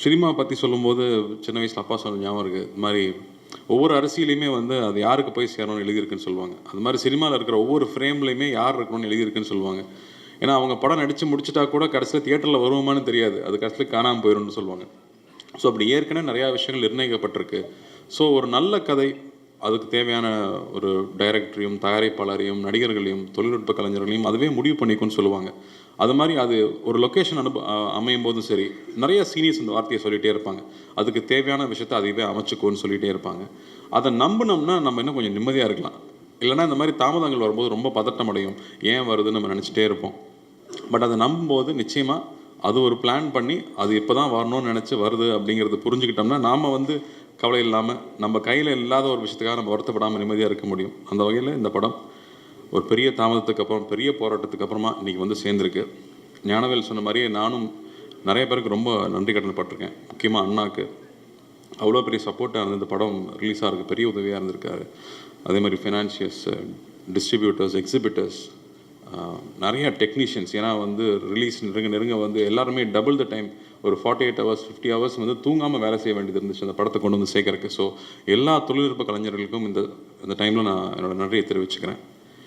Cinema பற்றி சொல்லும்போது சின்ன வயசில் அப்பா சொன்ன ஞாபகம் இருக்குது. இது மாதிரி ஒவ்வொரு அரசியலையுமே வந்து அது யாருக்கு போய் சேரணும்னு எழுதியிருக்குன்னு சொல்லுவாங்க. அது மாதிரி சினிமாவில் இருக்கிற ஒவ்வொரு ஃப்ரேம்லையுமே யார் இருக்கணும்னு எழுதியிருக்குன்னு சொல்லுவாங்க. ஏன்னா அவங்க படம் நடித்து முடிச்சுட்டா கூட கடைசியில் தியேட்டரில் வருவோமான்னு தெரியாது, அது கடைசியில் காணாமல் போயிடும்னு சொல்லுவாங்க. ஸோ அப்படி ஏற்கனவே நிறையா விஷயங்கள் நிர்ணயிக்கப்பட்டிருக்கு. ஸோ ஒரு நல்ல கதை, அதுக்கு தேவையான ஒரு டைரக்டரையும் தயாரிப்பாளரையும் நடிகர்களையும் தொழில்நுட்ப கலைஞர்களையும் அதுவே முடிவு பண்ணிக்கும்னு சொல்லுவாங்க. அது மாதிரி அது ஒரு லொக்கேஷன் அமையும் போதும் சரி, நிறைய சீனியர்ஸ் இந்த வார்த்தையை சொல்லிகிட்டே இருப்பாங்க. அதுக்கு தேவையான விஷயத்தை அதுவே அமைச்சுக்கோன்னு சொல்லிகிட்டே இருப்பாங்க. அதை நம்பினோம்னா நம்ம இன்னும் கொஞ்சம் நிம்மதியாக இருக்கலாம். இல்லைனா இந்த மாதிரி தாமதங்கள் வரும்போது ரொம்ப பதட்டம் அடையும், ஏன் வருதுன்னு நம்ம நினச்சிட்டே இருப்போம். பட் அதை நம்பும்போது நிச்சயமாக அது ஒரு பிளான் பண்ணி அது இப்போ தான் வரணும்னு நினச்சி வருது அப்படிங்கிறது புரிஞ்சுக்கிட்டோம்னா நாம் வந்து கவலை இல்லாமல் நம்ம கையில் இல்லாத ஒரு விஷயத்துக்காக நம்ம வருத்தப்படாமல் நிம்மதியாக இருக்க முடியும். அந்த வகையில் இந்த படம் ஒரு பெரிய தாமதத்துக்கு அப்புறம், பெரிய போராட்டத்துக்கு அப்புறமா இன்றைக்கி வந்து சேர்ந்துருக்கு. ஞானவேல் சொன்ன மாதிரியே நானும் நிறைய பேருக்கு ரொம்ப நன்றி கடன்பட்டிருக்கேன். முக்கியமாக அண்ணாக்கு அவ்வளோ பெரிய சப்போர்ட்டாக இருந்து இந்த படம் ரிலீஸ் ஆகிறதுக்கு பெரிய உதவியாக இருந்திருக்காரு. அதே மாதிரி ஃபினான்ஷியர்ஸ், டிஸ்ட்ரிபியூட்டர்ஸ், எக்ஸிபிட்டர்ஸ், நிறைய டெக்னீஷியன்ஸ். ஏன்னா வந்து ரிலீஸ் நெருங்க வந்து எல்லாருமே டபுள் த டைம், ஒரு 48 hours 50 hours வந்து தூங்காமல் வேலை செய்ய வேண்டியது இருந்துச்சு அந்த படத்தை கொண்டு வந்து சேர்க்கறதுக்கு. ஸோ எல்லா தொழில்நுட்ப கலைஞர்களுக்கும் இந்த டைமில் நான் என்னோடய நன்றியை தெரிவிச்சுக்கிறேன்.